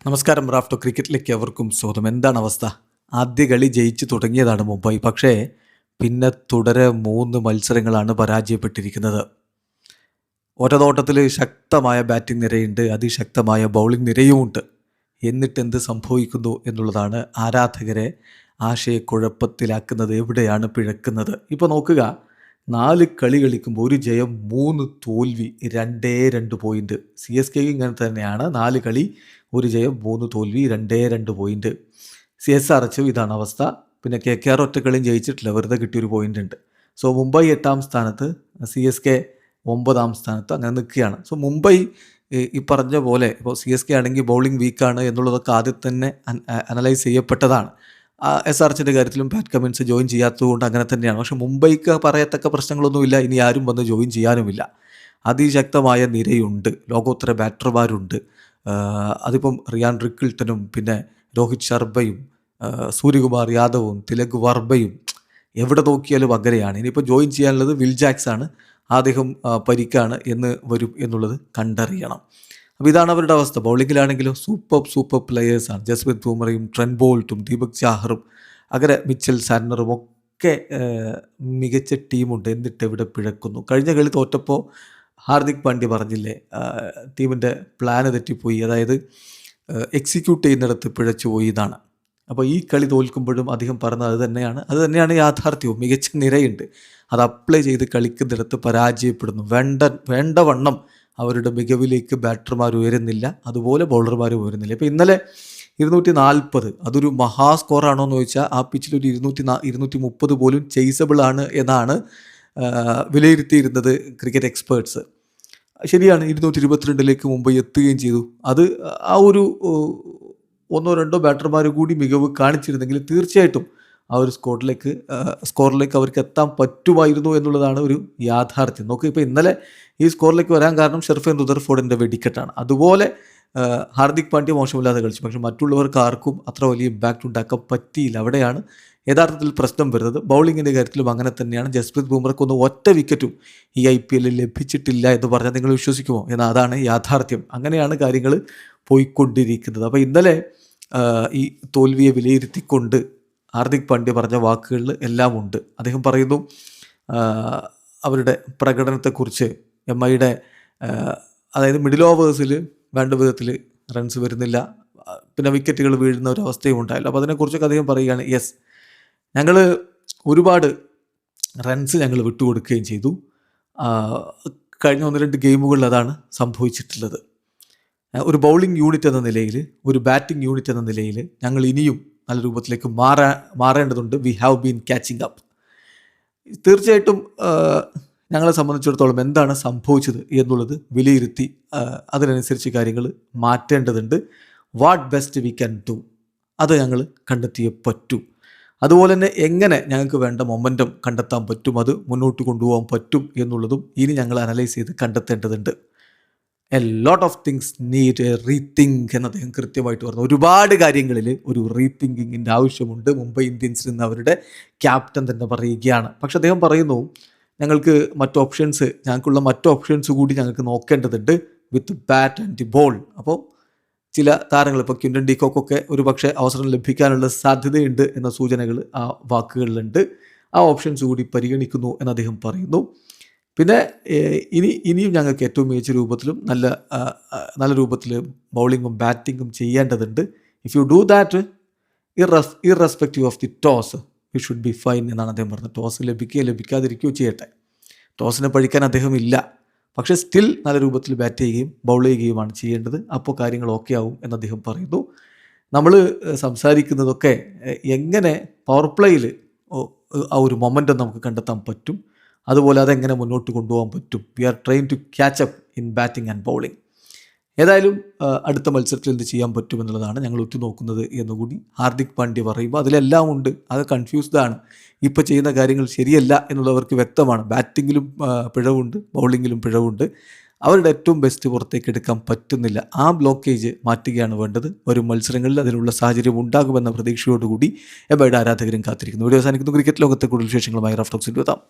നമസ്കാരം. റാഫ്റ്റോ ക്രിക്കറ്റിലേക്ക് എവർക്കും സ്വാഗതം. എന്താണ് അവസ്ഥ? ആദ്യ കളി ജയിച്ചു തുടങ്ങിയതാണ് മുംബൈ. പക്ഷേ പിന്നെ തുടരെ 3 മത്സരങ്ങളാണ് പരാജയപ്പെട്ടിരിക്കുന്നത്. ഒറ്റനോട്ടത്തിൽ ശക്തമായ ബാറ്റിംഗ് നിരയുണ്ട്, അതിശക്തമായ ബൗളിംഗ് നിരയുമുണ്ട്. എന്നിട്ട് എന്ത് സംഭവിക്കുന്നു എന്നുള്ളതാണ് ആരാധകരെ ആശയക്കുഴപ്പത്തിലാക്കുന്നത്. എവിടെയാണ് പിഴക്കുന്നത്? ഇപ്പോൾ നോക്കുക, 4 കളി കളിക്കുമ്പോൾ 1 ജയം 3 തോൽവി, 2 പോയിന്റ്. CSK ഇങ്ങനെ തന്നെയാണ്. 4 കളി 1 ജയം 3 തോൽവി, 2 പോയിന്റ്. CSRH ഇതാണ് അവസ്ഥ. പിന്നെ KKR ഒറ്റ കളിയും ജയിച്ചിട്ടില്ല, വെറുതെ കിട്ടിയൊരു പോയിന്റ് ഉണ്ട്. സോ മുംബൈ 8ാം സ്ഥാനത്ത്, CSK 9ാം സ്ഥാനത്ത്, അങ്ങനെ നിൽക്കുകയാണ്. സോ മുംബൈ ഈ പറഞ്ഞ പോലെ ഇപ്പോൾ CSK ആണെങ്കിൽ ബൗളിംഗ് വീക്കാണ് എന്നുള്ളതൊക്കെ ആദ്യം തന്നെ അനലൈസ് ചെയ്യപ്പെട്ടതാണ്. SRHൻ്റെ കാര്യത്തിലും പാറ്റ് കമിൻസ് ജോയിൻ ചെയ്യാത്തതുകൊണ്ട് അങ്ങനെ തന്നെയാണ്. പക്ഷേ മുംബൈക്ക് പറയത്തക്ക പ്രശ്നങ്ങളൊന്നുമില്ല, ഇനി ആരും വന്ന് ജോയിൻ ചെയ്യാനുമില്ല. അതിശക്തമായ നിരയുണ്ട്, ലോകോത്തര ബാറ്റർമാരുണ്ട്. അതിപ്പം റിയാൻ റിക്കിൾട്ടനും പിന്നെ രോഹിത് ശർമ്മയും സൂര്യകുമാർ യാദവും തിലക് വർമ്മയും എവിടെ നോക്കിയാലും അഗ്രയാണ്. ഇനിയിപ്പോൾ ജോയിൻ ചെയ്യാനുള്ളത് വിൽ ജാക്സ് ആണ്. അദ്ദേഹം പരിക്കാണ്, എന്ന് വരും എന്നുള്ളത് കണ്ടറിയണം. അപ്പോൾ ഇതാണ് അവരുടെ അവസ്ഥ. ബൗളിങ്ങിലാണെങ്കിലും സൂപ്പർ പ്ലെയേഴ്സാണ്. ജസ്പ്രീത് ബുംറയും ട്രെൻറ്റ് ബോൾട്ടും ദീപക് ചാഹറും അങ്ങനെ മിച്ചൽ സാന്റ്നറും ഒക്കെ മികച്ച ടീമുണ്ട്. എന്നിട്ട് എവിടെ പിഴക്കുന്നു? കഴിഞ്ഞ കളി തോറ്റപ്പോൾ ഹാർദിക് പാണ്ഡ്യ പറഞ്ഞില്ലേ, ടീമിൻ്റെ പ്ലാന് തെറ്റിപ്പോയി, അതായത് എക്സിക്യൂട്ട് ചെയ്യുന്നിടത്ത് പിഴച്ചുപോയി എന്നാണ്. അപ്പോൾ ഈ കളി തോൽക്കുമ്പോഴും അദ്ദേഹം പറഞ്ഞത് അത് തന്നെയാണ് യാഥാർത്ഥ്യവും. മികച്ച നിരയുണ്ട്, അത് അപ്ലൈ ചെയ്ത് കളിക്കുന്നിടത്ത് പരാജയപ്പെടുന്നു. വേണ്ടവണ്ണം അവരുടെ മികവിലേക്ക് ബാറ്റർമാർ ഉയരുന്നില്ല, അതുപോലെ ബൗളർമാർ ഉയരുന്നില്ല. ഇപ്പോൾ ഇന്നലെ 240, അതൊരു മഹാ സ്കോറാണോ എന്ന് ചോദിച്ചാൽ ആ പിച്ചിൽ ഒരു 230 പോലും ചേസബിൾ ആണ് എന്നാണ് വിലയിരുത്തിയിരുന്നത് ക്രിക്കറ്റ് എക്സ്പേർട്സ്. ശരിയാണ്, 222 മുംബൈ എത്തുകയും ചെയ്തു. അത് ആ ഒരു 1-2 ബാറ്റർമാർ കൂടി മികവ് കാണിച്ചിരുന്നെങ്കിൽ തീർച്ചയായിട്ടും ആ ഒരു സ്കോറിലേക്ക് അവർക്ക് എത്താൻ പറ്റുമായിരുന്നു എന്നുള്ളതാണ് ഒരു യാഥാർത്ഥ്യം. നോക്ക്, ഇപ്പോൾ ഇന്നലെ ഈ സ്കോറിലേക്ക് വരാൻ കാരണം ഷെർഫൻ റുദർഫോർഡിൻ്റെ വെടിക്കെട്ടാണ്. അതുപോലെ ഹാർദിക് പാണ്ഡ്യ മോശമില്ലാതെ കളിച്ചു, പക്ഷേ മറ്റുള്ളവർക്ക് ആർക്കും അത്ര വലിയ ഇമ്പാക്റ്റ് ഉണ്ടാക്കാൻ പറ്റിയില്ല. അവിടെയാണ് യഥാർത്ഥത്തിൽ പ്രശ്നം വരുന്നത്. ബൗളിങ്ങിൻ്റെ കാര്യത്തിലും അങ്ങനെ തന്നെയാണ്. ജസ്പ്രീത് ബുംറയ്ക്കൊന്നും ഒറ്റ വിക്കറ്റും ഈ IPL ലഭിച്ചിട്ടില്ല എന്ന് പറഞ്ഞാൽ നിങ്ങൾ വിശ്വസിക്കുമോ? എന്നാൽ അതാണ് യാഥാർത്ഥ്യം. അങ്ങനെയാണ് കാര്യങ്ങൾ പോയിക്കൊണ്ടിരിക്കുന്നത്. അപ്പോൾ ഇന്നലെ ഈ തോൽവിയെ വിലയിരുത്തിക്കൊണ്ട് ഹാർദിക് പാണ്ഡ്യ പറഞ്ഞ വാക്കുകളിൽ എല്ലാം ഉണ്ട്. അദ്ദേഹം പറയുന്നു, അവരുടെ പ്രകടനത്തെക്കുറിച്ച് MIയുടെ അതായത് മിഡിൽ ഓവേഴ്സിൽ വേണ്ട വിധത്തിൽ റൺസ് വരുന്നില്ല, പിന്നെ വിക്കറ്റുകൾ വീഴുന്ന ഒരു അവസ്ഥയും ഉണ്ടായല്ലോ. അപ്പോൾ അതിനെക്കുറിച്ചൊക്കെ അദ്ദേഹം പറയുകയാണ്, യെസ്, ഞങ്ങൾ ഒരുപാട് റൺസ് ഞങ്ങൾ വിട്ടുകൊടുക്കുകയും ചെയ്തു. കഴിഞ്ഞ 1-2 ഗെയിമുകളിൽ അതാണ് സംഭവിച്ചിട്ടുള്ളത്. ഒരു ബൗളിംഗ് യൂണിറ്റ് എന്ന നിലയിൽ, ഒരു ബാറ്റിംഗ് യൂണിറ്റ് എന്ന നിലയിൽ ഞങ്ങൾ ഇനിയും നല്ല രൂപത്തിലേക്ക് മാറേണ്ടതുണ്ട്. We have been catching up. തീർച്ചയായിട്ടും ഞങ്ങളെ സംബന്ധിച്ചിടത്തോളം എന്താണ് സംഭവിച്ചത് എന്നുള്ളത് വിലയിരുത്തി അതിനനുസരിച്ച് കാര്യങ്ങൾ മാറ്റേണ്ടതുണ്ട്. What best we can do, അത് ഞങ്ങൾ കണ്ടെത്തിയേ പറ്റൂ. അതുപോലെ തന്നെ എങ്ങനെ ഞങ്ങൾക്ക് വേണ്ട മൊമെൻറ്റം കണ്ടെത്താൻ പറ്റും, അത് മുന്നോട്ട് കൊണ്ടുപോകാൻ പറ്റും എന്നുള്ളതും ഇനി ഞങ്ങൾ അനലൈസ് ചെയ്ത് കണ്ടെത്തേണ്ടതുണ്ട്. A lot of things need A rethink എന്ന് അദ്ദേഹം കൃത്യമായിട്ട് പറഞ്ഞു. ഒരുപാട് കാര്യങ്ങളിൽ ഒരു റീതിങ്കിങ്ങിൻ്റെ ആവശ്യമുണ്ട് മുംബൈ ഇന്ത്യൻസിൽ നിന്ന് അവരുടെ ക്യാപ്റ്റൻ തന്നെ പറയുകയാണ്. പക്ഷെ അദ്ദേഹം പറയുന്നു, ഞങ്ങൾക്കുള്ള മറ്റ് ഓപ്ഷൻസ് കൂടി ഞങ്ങൾക്ക് നോക്കേണ്ടതുണ്ട് വിത്ത് ബാറ്റ് ആൻഡ് ദി ബോൾ. അപ്പോൾ ചില താരങ്ങൾ, ഇപ്പോൾ ക്വിൻ്റൺ ഡി കോക്കൊക്കെ ഒരു പക്ഷേ അവസരം ലഭിക്കാനുള്ള സാധ്യതയുണ്ട് എന്ന സൂചനകൾ ആ വാക്കുകളിലുണ്ട്. ആ ഓപ്ഷൻസ് കൂടി പരിഗണിക്കുന്നു എന്ന് അദ്ദേഹം പറയുന്നു. പിന്നെ ഇനിയും ഞങ്ങൾക്ക് ഏറ്റവും മികച്ച രൂപത്തിലും നല്ല രൂപത്തിൽ ബൗളിങ്ങും ബാറ്റിങ്ങും ചെയ്യേണ്ടതുണ്ട്. If you do that, irrespective of the toss, we should be fine എന്നാണ് അദ്ദേഹം പറഞ്ഞത്. ടോസ് ലഭിക്കാതിരിക്കുകയോ ചെയ്യട്ടെ, ടോസിനെ പഴിക്കാൻ അദ്ദേഹം ഇല്ല. പക്ഷേ സ്റ്റിൽ നല്ല രൂപത്തിൽ ബാറ്റ് ചെയ്യുകയും ബൗൾ ചെയ്യുകയുമാണ് ചെയ്യേണ്ടത്. അപ്പോൾ കാര്യങ്ങൾ ഓക്കെ ആവും എന്ന് അദ്ദേഹം പറയുന്നു. നമ്മൾ സംസാരിക്കുന്നതൊക്കെ എങ്ങനെ പവർ പ്ലേയിൽ ആ ഒരു മൊമെൻറ്റം നമുക്ക് കണ്ടെത്താൻ പറ്റും, അതുപോലെ അതെങ്ങനെ മുന്നോട്ട് കൊണ്ടുപോകാൻ പറ്റും. We are trying to catch up in batting and bowling. ഏതായാലും അടുത്ത മത്സരത്തിൽ എന്ത് ചെയ്യാൻ പറ്റുമെന്നുള്ളതാണ് ഞങ്ങൾ ഉറ്റുനോക്കുന്നത് എന്നുകൂടി ഹാർദിക് പാണ്ഡ്യ പറയുമ്പോൾ അതിലെല്ലാം ഉണ്ട്. അത് കൺഫ്യൂസ്ഡ് ആണ്. ഇപ്പോൾ ചെയ്യുന്ന കാര്യങ്ങൾ ശരിയല്ല എന്നുള്ളവർക്ക് വ്യക്തമാണ്. ബാറ്റിങ്ങിലും പിഴവുണ്ട്, ബൗളിങ്ങിലും പിഴവുണ്ട്. അവരുടെ ഏറ്റവും ബെസ്റ്റ് പുറത്തേക്ക് എടുക്കാൻ പറ്റുന്നില്ല. ആ ബ്ലോക്കേജ് മാറ്റുകയാണ് വേണ്ടത്. വരും മത്സരങ്ങളിൽ അതിനുള്ള സാഹചര്യം ഉണ്ടാകുമെന്ന പ്രതീക്ഷയോടുകൂടി MIയുടെ ആരാധകരും കാത്തിരിക്കുന്നു. വീഡിയോ അവസാനിക്കുന്നു. ക്രിക്കറ്റ് ലോകത്തെ കൂടുതൽ വിശേഷങ്ങളുമായി റാഫ്റ്റോക്സിൽ എത്താം.